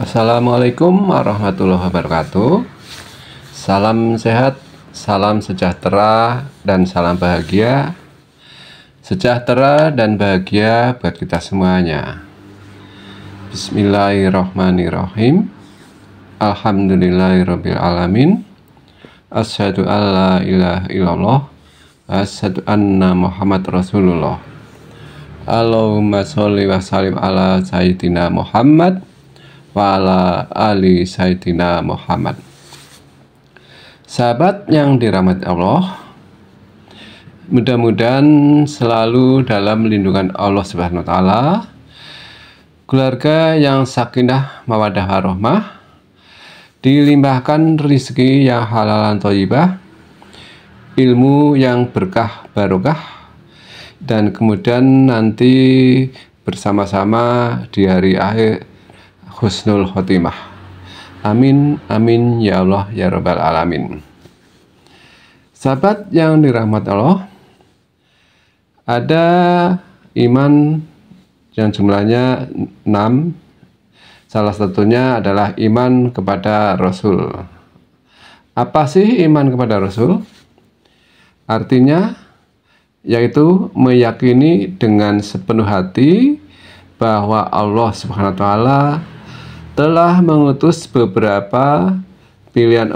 Assalamualaikum warahmatullahi wabarakatuh. Salam sehat, salam sejahtera, dan salam bahagia. Sejahtera dan bahagia buat kita semuanya. Bismillahirrahmanirrahim. Alhamdulillahirrabbilalamin. Asyhadu an la ilaha illallah. Asyhadu anna Muhammad Rasulullah. Allahumma sholli wa sallim ala Sayyidina Muhammad wa ala ali Sayyidina Muhammad. Sahabat yang dirahmati Allah, mudah-mudahan selalu dalam lindungan Allah Subhanahu wa taala, keluarga yang sakinah mawaddah warahmah, dilimpahkan rezeki yang halal dan thayyibah, ilmu yang berkah barokah, dan kemudian nanti bersama-sama di hari akhir husnul khotimah. Amin, amin, ya Allah, ya Rabbal Alamin. Sahabat yang dirahmati Allah, ada iman yang jumlahnya 6. Salah satunya adalah iman kepada Rasul. Apa sih iman kepada Rasul? Artinya yaitu meyakini dengan sepenuh hati bahwa Allah Subhanahu wa taala telah mengutus beberapa pilihan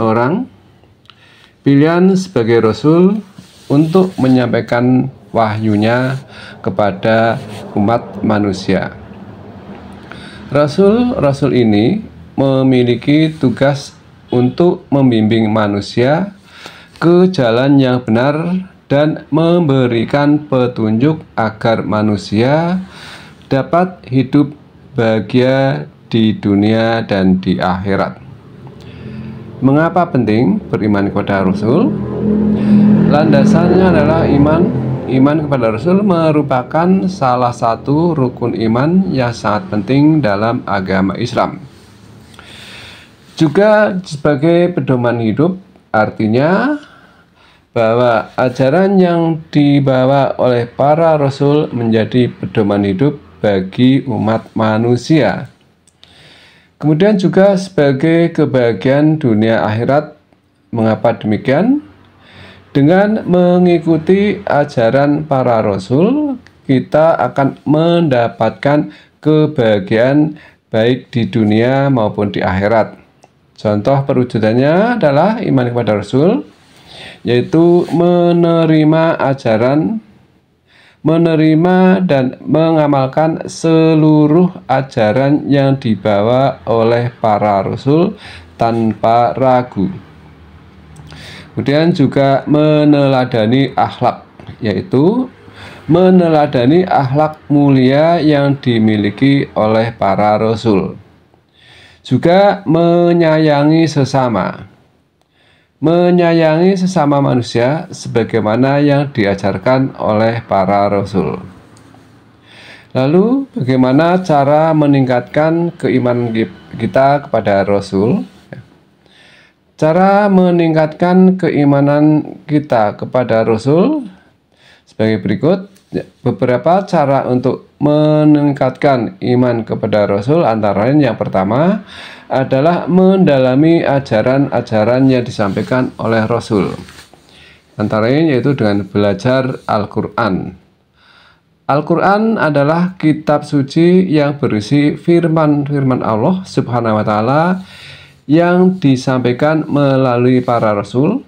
sebagai Rasul untuk menyampaikan wahyunya kepada umat manusia. Rasul-rasul ini memiliki tugas untuk membimbing manusia ke jalan yang benar dan memberikan petunjuk agar manusia dapat hidup bahagia di dunia dan di akhirat. Mengapa penting beriman kepada Rasul? Landasannya adalah iman. Iman kepada Rasul merupakan salah satu rukun iman yang sangat penting dalam agama Islam. Juga sebagai pedoman hidup, artinya bahwa ajaran yang dibawa oleh para Rasul menjadi pedoman hidup bagi umat manusia. Kemudian juga sebagai kebahagiaan dunia akhirat. Mengapa demikian? Dengan mengikuti ajaran para Rasul, kita akan mendapatkan kebahagiaan baik di dunia maupun di akhirat. Contoh perwujudannya adalah iman kepada Rasul, yaitu menerima ajaran, menerima dan mengamalkan seluruh ajaran yang dibawa oleh para Rasul tanpa ragu. Kemudian juga meneladani akhlak, yaitu meneladani akhlak mulia yang dimiliki oleh para Rasul. Juga menyayangi sesama manusia sebagaimana yang diajarkan oleh para Rasul. Lalu bagaimana cara meningkatkan keimanan kita kepada Rasul? Cara meningkatkan keimanan kita kepada Rasul sebagai berikut. Beberapa cara untuk meningkatkan iman kepada Rasul, antara lain yang pertama adalah mendalami ajaran-ajaran yang disampaikan oleh Rasul. Antara lain yaitu dengan belajar Al-Quran. Al-Quran adalah kitab suci yang berisi firman-firman Allah Subhanahu wa taala yang disampaikan melalui para Rasul.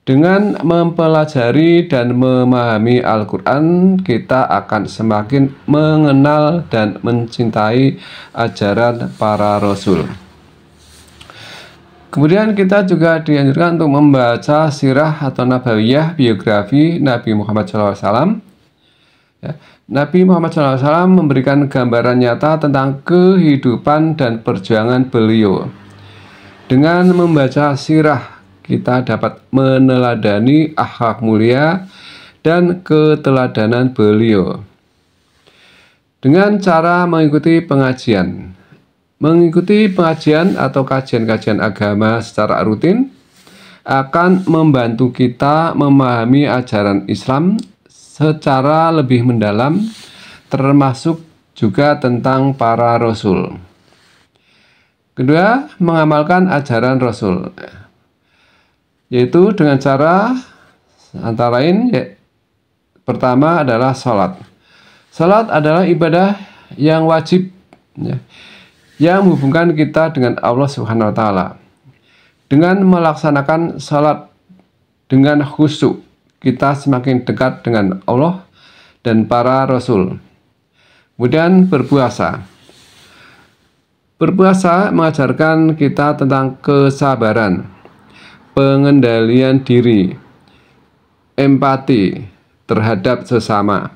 Dengan mempelajari dan memahami Al-Quran, kita akan semakin mengenal dan mencintai ajaran para Rasul. Kemudian kita juga dianjurkan untuk membaca sirah atau nabawiyah, biografi Nabi Muhammad SAW. Nabi Muhammad SAW memberikan gambaran nyata tentang kehidupan dan perjuangan beliau. Dengan membaca sirah, kita dapat meneladani akhlak mulia dan keteladanan beliau. Dengan cara mengikuti pengajian. Mengikuti pengajian atau kajian-kajian agama secara rutin akan membantu kita memahami ajaran Islam secara lebih mendalam, termasuk juga tentang para Rasul. Kedua, mengamalkan ajaran Rasul, yaitu dengan cara antara lain pertama adalah sholat. Sholat adalah ibadah yang wajib, yang menghubungkan kita dengan Allah Subhanahu wa Ta'ala. Dengan melaksanakan sholat dengan khusyuk, kita semakin dekat dengan Allah dan para Rasul. Kemudian berpuasa. Berpuasa mengajarkan kita tentang kesabaran, pengendalian diri, empati terhadap sesama,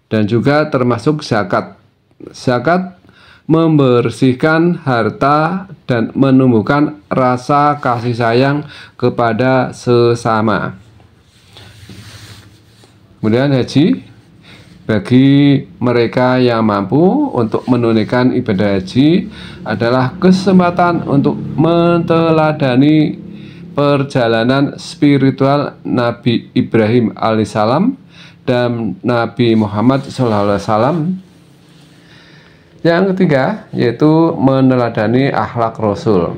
dan juga termasuk zakat. Zakat membersihkan harta dan menumbuhkan rasa kasih sayang kepada sesama. Kemudian haji. Bagi mereka yang mampu untuk menunaikan ibadah haji adalah kesempatan untuk menteladani perjalanan spiritual Nabi Ibrahim alaihissalam dan Nabi Muhammad SAW. Yang ketiga yaitu meneladani akhlak Rasul.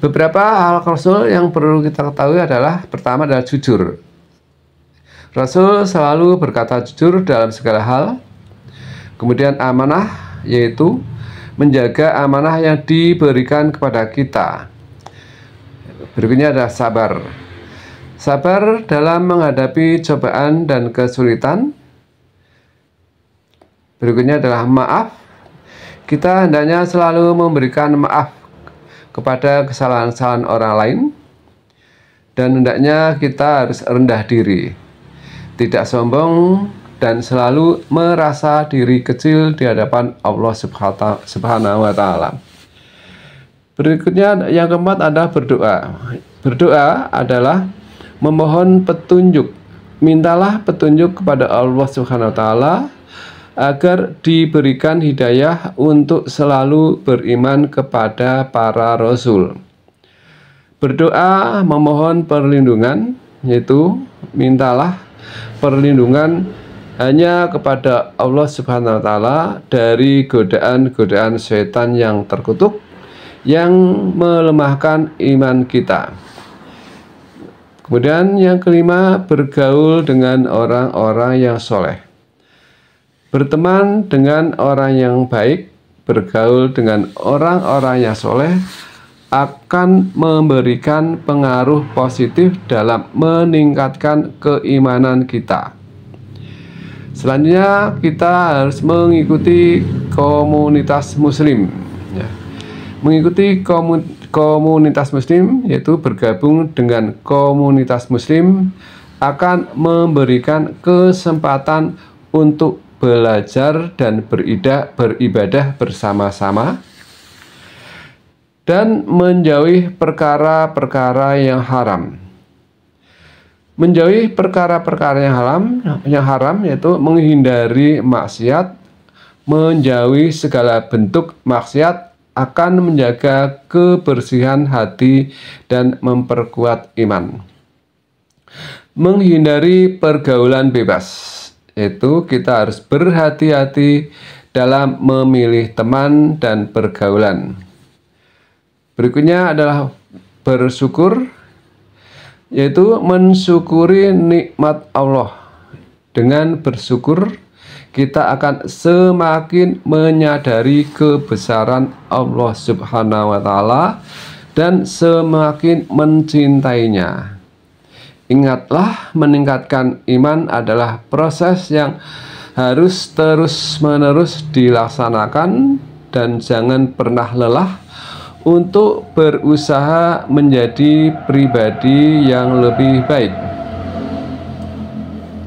Beberapa akhlak Rasul yang perlu kita ketahui adalah pertama adalah jujur. Rasul selalu berkata jujur dalam segala hal. Kemudian amanah, yaitu menjaga amanah yang diberikan kepada kita. Berikutnya adalah sabar. Sabar dalam menghadapi cobaan dan kesulitan. Berikutnya adalah maaf. Kita hendaknya selalu memberikan maaf kepada kesalahan-kesalahan orang lain. Dan hendaknya kita harus rendah diri, tidak sombong, dan selalu merasa diri kecil di hadapan Allah Subhanahu wa Ta'ala. Berikutnya yang keempat adalah berdoa. Berdoa adalah memohon petunjuk. Mintalah petunjuk kepada Allah Subhanahu wa Ta'ala agar diberikan hidayah untuk selalu beriman kepada para Rasul. Berdoa memohon perlindungan, yaitu mintalah perlindungan hanya kepada Allah Subhanahu wa Ta'ala dari godaan-godaan setan yang terkutuk yang melemahkan iman kita. Kemudian yang kelima, bergaul dengan orang-orang yang soleh. Berteman dengan orang yang baik, bergaul dengan orang-orang yang soleh akan memberikan pengaruh positif dalam meningkatkan keimanan kita. Selanjutnya kita harus mengikuti komunitas muslim. Mengikuti komunitas muslim yaitu bergabung dengan komunitas muslim akan memberikan kesempatan untuk belajar dan beribadah bersama-sama dan menjauhi perkara-perkara yang haram. Menjauhi perkara-perkara yang haram yaitu menghindari maksiat, menjauhi segala bentuk maksiat akan menjaga kebersihan hati dan memperkuat iman. Menghindari pergaulan bebas, yaitu kita harus berhati-hati dalam memilih teman dan pergaulan. Berikutnya adalah bersyukur, yaitu mensyukuri nikmat Allah. Dengan bersyukur, kita akan semakin menyadari kebesaran Allah Subhanahu wa Ta'ala dan semakin mencintainya. Ingatlah, meningkatkan iman adalah proses yang harus terus-menerus dilaksanakan dan jangan pernah lelah untuk berusaha menjadi pribadi yang lebih baik.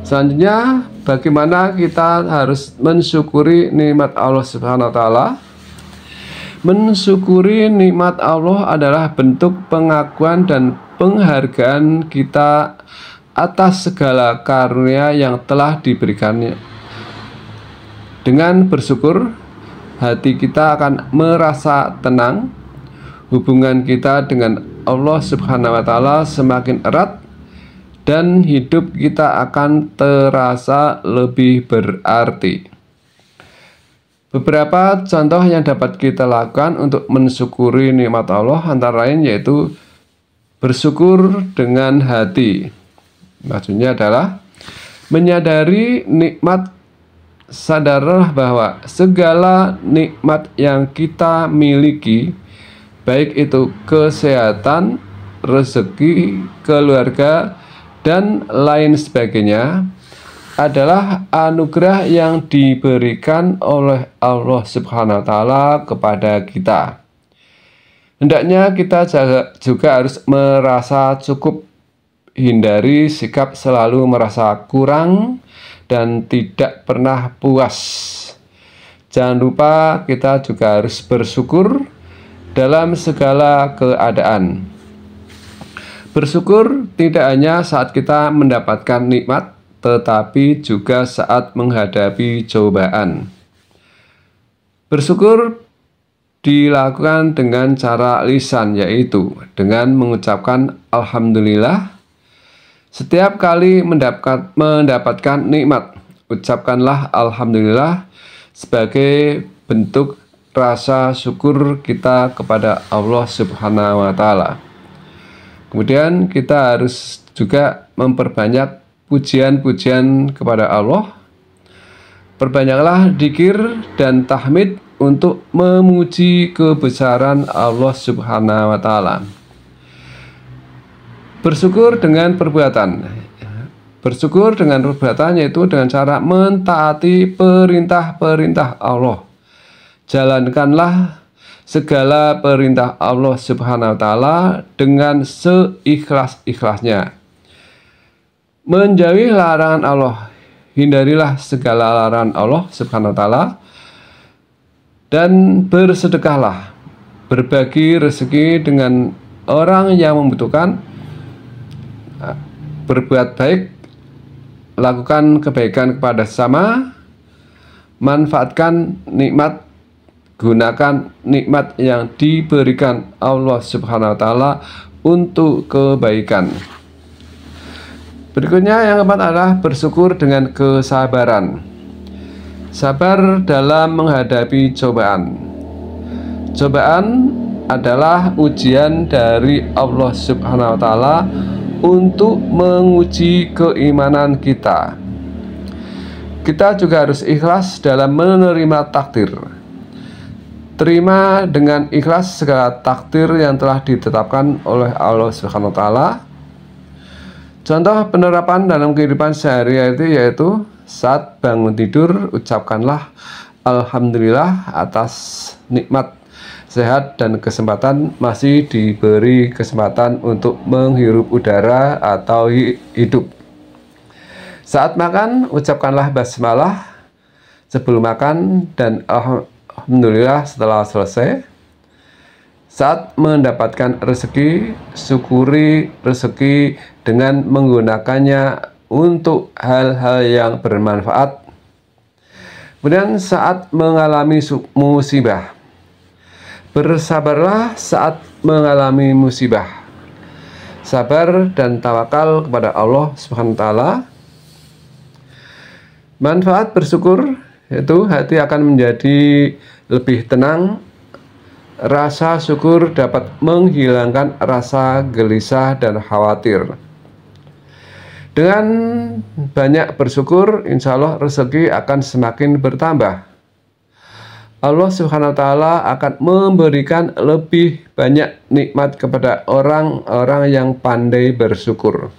Selanjutnya, bagaimana kita harus mensyukuri nikmat Allah Subhanahu wa Ta'ala? Mensyukuri nikmat Allah adalah bentuk pengakuan dan penghargaan kita atas segala karunia yang telah diberikannya. Dengan bersyukur, hati kita akan merasa tenang. Hubungan kita dengan Allah Subhanahu wa Ta'ala semakin erat dan hidup kita akan terasa lebih berarti. Beberapa contoh yang dapat kita lakukan untuk mensyukuri nikmat Allah antara lain yaitu bersyukur dengan hati. Maksudnya adalah menyadari nikmat, sadarlah bahwa segala nikmat yang kita miliki, baik itu kesehatan, rezeki, keluarga, dan lain sebagainya, adalah anugerah yang diberikan oleh Allah Subhanahu wa Ta'ala kepada kita. Hendaknya kita juga harus merasa cukup, hindari sikap selalu merasa kurang dan tidak pernah puas. Jangan lupa kita juga harus bersyukur dalam segala keadaan. Bersyukur tidak hanya saat kita mendapatkan nikmat, tetapi juga saat menghadapi cobaan. Bersyukur dilakukan dengan cara lisan, yaitu dengan mengucapkan Alhamdulillah. Setiap kali mendapatkan nikmat, ucapkanlah Alhamdulillah sebagai bentuk rasa syukur kita kepada Allah Subhanahu wa Ta'ala. Kemudian kita harus juga memperbanyak pujian-pujian kepada Allah. Perbanyaklah dzikir dan tahmid untuk memuji kebesaran Allah Subhanahu wa Ta'ala. Bersyukur dengan perbuatan. Bersyukur dengan perbuatan yaitu dengan cara mentaati perintah-perintah Allah. Jalankanlah segala perintah Allah Subhanahu wa Ta'ala dengan seikhlas-ikhlasnya. Menjauhi larangan Allah, hindarilah segala larangan Allah Subhanahu wa Ta'ala, dan bersedekahlah, berbagi rezeki dengan orang yang membutuhkan, berbuat baik, lakukan kebaikan kepada sesama, manfaatkan nikmat, gunakan nikmat yang diberikan Allah Subhanahu wa Ta'ala untuk kebaikan. Berikutnya yang keempat adalah bersyukur dengan kesabaran. Sabar dalam menghadapi cobaan. Cobaan adalah ujian dari Allah Subhanahu wa Ta'ala untuk menguji keimanan kita. Kita juga harus ikhlas dalam menerima takdir. Terima dengan ikhlas segala takdir yang telah ditetapkan oleh Allah Subhanahu wa Ta'ala. Contoh penerapan dalam kehidupan sehari-hari yaitu saat bangun tidur, ucapkanlah Alhamdulillah atas nikmat sehat dan kesempatan masih diberi kesempatan untuk menghirup udara atau hidup. Saat makan, ucapkanlah basmalah sebelum makan dan Alhamdulillah setelah selesai. Saat mendapatkan rezeki, syukuri rezeki dengan menggunakannya untuk hal-hal yang bermanfaat. Kemudian saat mengalami musibah, bersabarlah saat mengalami musibah. Sabar dan tawakal kepada Allah Subhanahu wa Ta'ala. Manfaat bersyukur yaitu hati akan menjadi lebih tenang. Rasa syukur dapat menghilangkan rasa gelisah dan khawatir. Dengan banyak bersyukur, insya Allah rezeki akan semakin bertambah. Allah Subhanahu wa Ta'ala akan memberikan lebih banyak nikmat kepada orang-orang yang pandai bersyukur.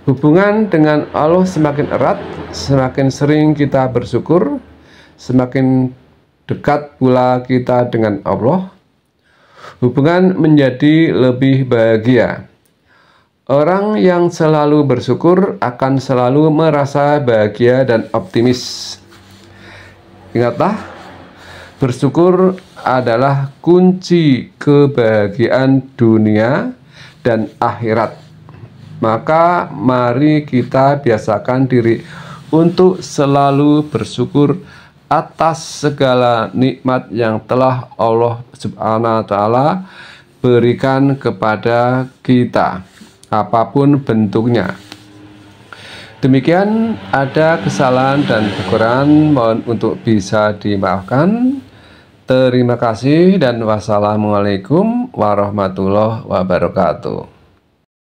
Hubungan dengan Allah semakin erat, semakin sering kita bersyukur, semakin dekat pula kita dengan Allah. Hubungan menjadi lebih bahagia. Orang yang selalu bersyukur akan selalu merasa bahagia dan optimis. Ingatlah, bersyukur adalah kunci kebahagiaan dunia dan akhirat. Maka mari kita biasakan diri untuk selalu bersyukur atas segala nikmat yang telah Allah Subhanahu wa Ta'ala berikan kepada kita, apapun bentuknya. Demikian, ada kesalahan dan kekurangan, mohon untuk bisa dimaafkan. Terima kasih dan wassalamualaikum warahmatullahi wabarakatuh.